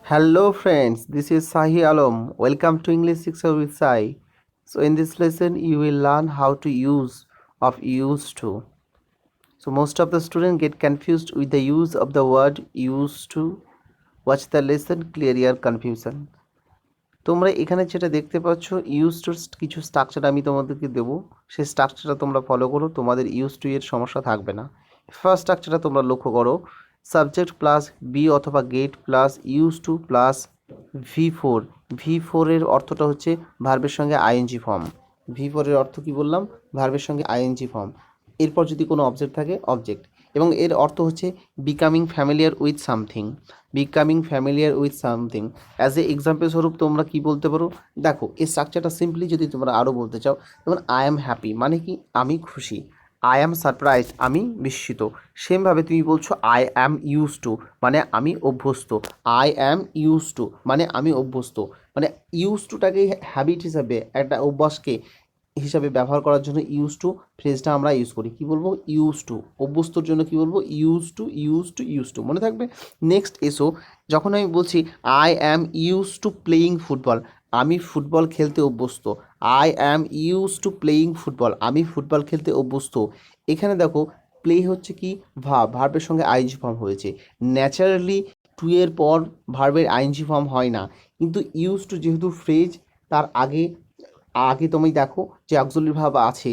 Hello friends, this is Sahi Alom. Welcome to English 6 with Sai. So in this lesson you will learn how to use of used to. So most of the students get confused with the use of the word used to. Watch the lesson, clear your confusion. তোমরা এখানে যেটা দেখতে পাচ্ছ use to কিছু structure আমি তোমাদেরকে দেবো, সেই স্ট্রাকচারটা তোমরা ফলো করো, তোমাদের ইউজ টু এর সমস্যা থাকবে না। ফার্স্ট স্ট্রাকচারটা তোমরা লক্ষ্য করো, সাবজেক্ট প্লাস বি অথবা get plus use to plus V4। V4 এর অর্থটা হচ্ছে ভার্বের সঙ্গে আইএনজি ফর্ম। V4 এর অর্থ কি বললাম? ভার্বের সঙ্গে আইএনজি ফর্ম। এরপর যদি কোনো অবজেক্ট থাকে অবজেক্ট, এবং এর অর্থ হচ্ছে becoming familiar with something. Becoming familiar with something as a example স্বরূপ তোমরা কি বলতে পারো? দেখো এই স্ট্রাকচারটা সিম্পলি যদি তোমরা আরও বলতে চাও, যেমন আই অ্যাম হ্যাপি মানে কি আমি খুশি, আই অ্যাম সারপ্রাইজড আমি বিস্মিত। সেমভাবে তুমি বলছো আই অ্যাম ইউজ টু মানে আমি অভ্যস্ত, আই অ্যাম ইউজ টু মানে আমি অভ্যস্ত। মানে ইউজ টুটাকে হ্যাবিট হিসাবে একটা অভ্যাসকে হিসাবে ব্যবহার করার জন্য ইউজ টু ফ্রেজটা আমরা ইউজ করি। কি বলবো? Use to. অভ্যস্তর জন্য কি বলবো? Use to use to use to. মনে থাকবে? নেক্সট এসো, যখন আমি বলছি I am use two playing football, আমি ফুটবল খেলতে অভ্যস্ত, I am use two playing football আমি ফুটবল খেলতে অভ্যস্ত। এখানে দেখো প্লে হচ্ছে কি ভার্বের সঙ্গে আইএনজি ফর্ম হয়েছে। ন্যাচারালি টু এর পর ভার্বের আইএনজি ফর্ম হয় না, কিন্তু ইউজ টু যেহেতু ফ্রেজ, তার আগে আগে তুমি দেখো যে অক্সিলারি ভার্ব আছে,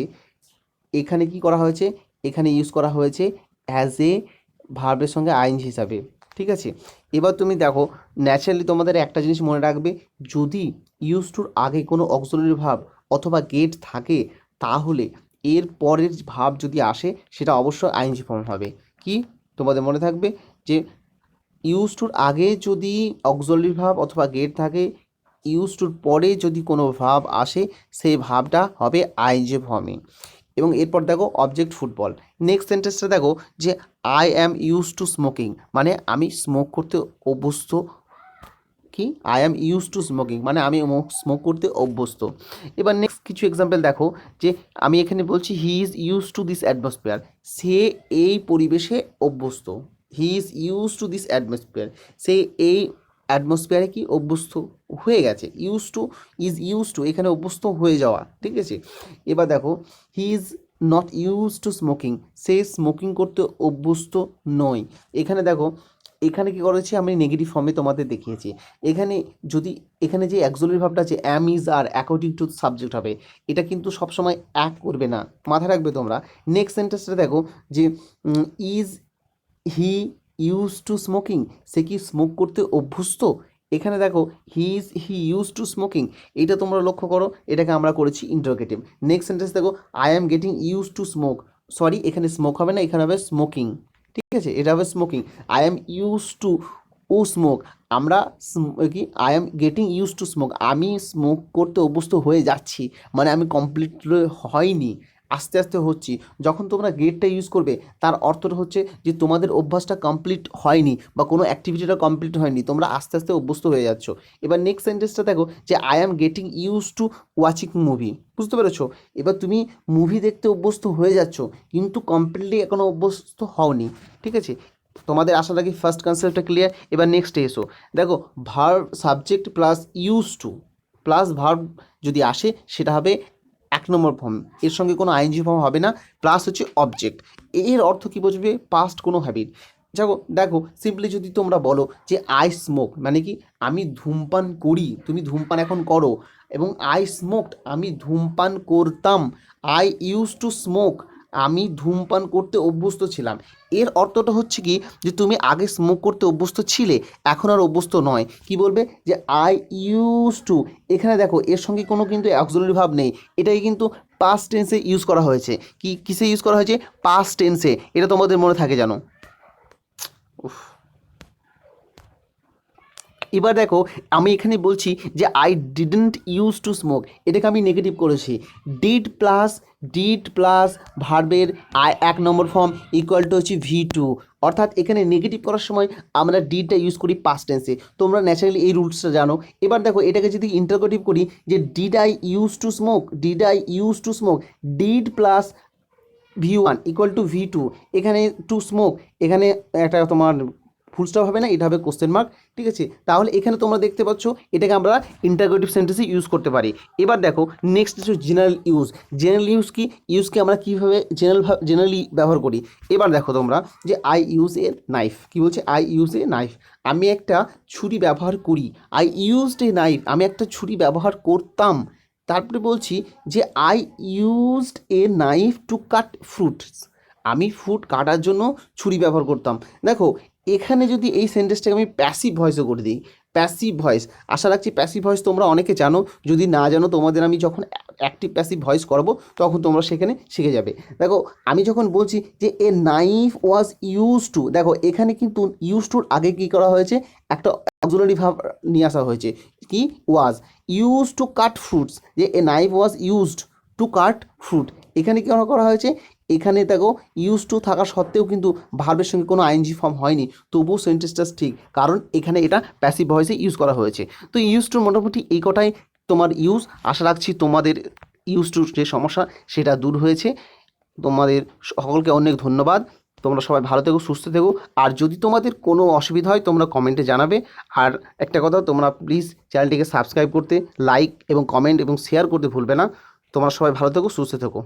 এখানে কি করা হয়েছে? এখানে ইউজ করা হয়েছে অ্যাজ এ ভার্বের সঙ্গে আইএনজি হিসাবে। ঠিক আছে, এবার তুমি দেখো ন্যাচারালি তোমাদের একটা জিনিস মনে রাখবে, যদি ইউজ টুর আগে কোনো অক্সিলারি ভার্ব অথবা গেট থাকে, তাহলে এর পরের ভাব যদি আসে সেটা অবশ্যই আইএনজি ফর্ম হবে। কি তোমাদের মনে থাকবে যে ইউজ টুর আগে যদি অক্সিলারি ভার্ব অথবা গেট থাকে, ইউজ টুর পরে যদি কোনো ভাব আসে, সেই ভাবটা হবে আইএনজি ফর্মে। এবং এরপর দেখো অবজেক্ট ফুটবল। নেক্সট সেন্টেন্সটা দেখো যে I am use to smoking মানে আমি স্মোক করতে অভ্যস্ত। কি? I am use to smoking মানে আমি স্মোক করতে অভ্যস্ত। এবার নেক্সট কিছু এক্সাম্পল দেখো, যে আমি এখানে বলছি he is use to this atmosphere, সে এই পরিবেশে অভ্যস্ত। He is use to this atmosphere, সে এই অ্যাটমসফিয়ারে কি অভ্যস্ত হয়ে গেছে। Use to is use to এখানে অভ্যস্ত হয়ে যাওয়া। ঠিক আছে, এবার দেখো he is not use to smoking, সে স্মোকিং করতে অভ্যস্ত নয়। এখানে দেখো এখানে কি করেছি আমি নেগেটিভ ফর্মে তোমাদের দেখিয়েছি। এখানে যদি এখানে যে অ্যাক্সিলারি ভার্বটা আছে am is are according to subject হবে, এটা কিন্তু সবসময় এক করবে না, মাথায় রাখবে তোমরা। নেক্সট সেন্টেন্সটা দেখো যে is he use to smoking, সে কি স্মোক করতে অভ্যস্ত। এখানে দেখো হি ইউজ টু স্মোকিং, এটা তোমরা লক্ষ্য করো, এটাকে আমরা করেছি ইন্টারোগেটিভ। নেক্সট সেন্টেন্স দেখো I am getting use to smoke, sorry এখানে স্মোক হবে না, এখানে হবে স্মোকিং। ঠিক আছে, এটা হবে smoking. I am use to ও স্মোক, আমরা কি I am getting use to smoke আমি স্মোক করতে অভ্যস্ত হয়ে যাচ্ছি, মানে আমি কমপ্লিটলি হয়নি, আস্তে আস্তে হচ্ছি। যখন তোমরা গেটটা ইউজ করবে তার অর্থটা হচ্ছে যে তোমাদের অভ্যাসটা কমপ্লিট হয়নি বা কোনো অ্যাক্টিভিটিটা কমপ্লিট হয়নি, তোমরা আস্তে আস্তে অভ্যস্ত হয়ে যাচ্ছ। এবার নেক্সট সেন্টেন্সটা দেখো যে I am getting use two watching movie, বুঝতে পেরেছো? এবার তুমি মুভি দেখতে অভ্যস্ত হয়ে যাচ্ছ কিন্তু কমপ্লিটলি এখনও অভ্যস্ত হওনি। ঠিক আছে, তোমাদের আশা রাখি ফার্স্ট কনসেপ্টটা ক্লিয়ার। এবার নেক্সটে এসো, দেখো verb subject plus use to plus verb যদি আসে সেটা হবে এক নম্বর ফর্ম, এর সঙ্গে কোনো আইএনজি ফর্ম হবে না, প্লাস হচ্ছে অবজেক্ট। এর অর্থ কী বুঝবে? পাস্ট কোনো হ্যাবিট। দেখো দেখো সিম্পলি যদি তোমরা বলো যে আই স্মোক মানে কি আমি ধূমপান করি, তুমি ধূমপান এখন করো, এবং আই স্মোকড আমি ধূমপান করতাম, আই ইউজ টু স্মোক আমি ধূমপান করতে অভ্যস্ত ছিলাম। এর অর্থটা হচ্ছে কি যে তুমি আগে স্মোক করতে অভ্যস্ত ছিলে, এখন আর অভ্যস্ত নয়। কি বলবে? যে আই ইউজ টু, এখানে দেখো এর সঙ্গে কোনো কিন্তু অক্সিলারি ভার্ব নেই, এটাই কিন্তু পাস্ট টেন্সে ইউজ করা হয়েছে। কি কিসে ইউজ করা হয়েছে? পাস্ট টেন্সে, এটা তোমাদের মনে থাকে জানো। উফ। এবার দেখো আমি এখানে বলছি যে I didn't use to smoke, এটাকে আমি নেগেটিভ করেছি। ডিড প্লাস ভার্বের এক নম্বর ফর্ম ইকুয়াল টু হচ্ছে V2, অর্থাৎ এখানে নেগেটিভ করার সময় আমরা ডিডটা ইউজ করি পাস্ট টেন্সে, তোমরা ন্যাচারালি এই রুলসটা জানো। এবার দেখো এটাকে যদি ইন্টারোগেটিভ করি যে did I use to smoke, did I use to smoke, did plus V1 equal to V2, এখানে টু স্মোক, এখানে একটা তোমার ফুল স্টপ হবে না, এটা হবে কোশ্চেন মার্ক। ঠিক আছে, তাহলে এখানে তোমরা দেখতে পাচ্ছ এটাকে আমরা ইন্টারোগেটিভ সেন্টেন্সে ইউজ করতে পারি। এবার দেখো নেক্সট হচ্ছে জেনারেল ইউজ। জেনারেল ইউজকে আমরা কীভাবে জেনারেলি ব্যবহার করি। এবার দেখো তোমরা যে আই ইউজ এ নাইফ, কী বলছে, আই ইউজ এ নাইফ, আমি একটা ছুরি ব্যবহার করি। আই ইউজড এ নাইফ, আমি একটা ছুরি ব্যবহার করতাম। তারপরে বলছি যে I used a knife two cut fruits, আমি ফ্রুট কাটার জন্য ছুরি ব্যবহার করতাম। দেখো এখানে যদি এই সেন্টেন্সটাকে আমি প্যাসিভ ভয়েসে করে দিই, প্যাসিভ ভয়েস, আশা রাখছি প্যাসিভ ভয়েস তোমরা অনেকে জানো, যদি না জানো তোমাদের আমি যখন অ্যাক্টিভ প্যাসিভ ভয়েস করাবো তখন তোমরা সেখানে শিখে যাবে। দেখো আমি যখন বলছি যে a knife was use to, দেখো এখানে কিন্তু ইউজ টুর আগে কী করা হয়েছে, একটা অক্সিলারি ভার্ব নিয়ে আসা হয়েছে, কি ওয়াজ, ইউজ টু কাট ফ্রুটস, যে a knife was used to cut fruit, এখানে কী করা হয়েছে, এখানে দেখো ইউজ টু থাকা সত্ত্বেও কিন্তু ভার্বের সঙ্গে কোনো আইএনজি ফর্ম হয়নি, তবুও সেন্টেন্সটা ঠিক, কারণ এখানে এটা প্যাসিভ ভয়েসে ইউজ করা হয়েছে। তো ইউজ টু মোটামুটি এই কটাই তোমার ইউজ। আশা রাখছি তোমাদের ইউজ টুর যে সমস্যা সেটা দূর হয়েছে। তোমাদের সকলকে অনেক ধন্যবাদ। তোমরা সবাই ভালো থেকো, সুস্থ থেকো। আর যদি তোমাদের কোনো অসুবিধা হয় তোমরা কমেন্টে জানাবে। আর একটা কথা, তোমরা প্লিজ চ্যানেলটিকে সাবস্ক্রাইব করতে, লাইক এবং কমেন্ট এবং শেয়ার করতে ভুলবে না। তোমরা সবাই ভালো থেকো, সুস্থ থেকো।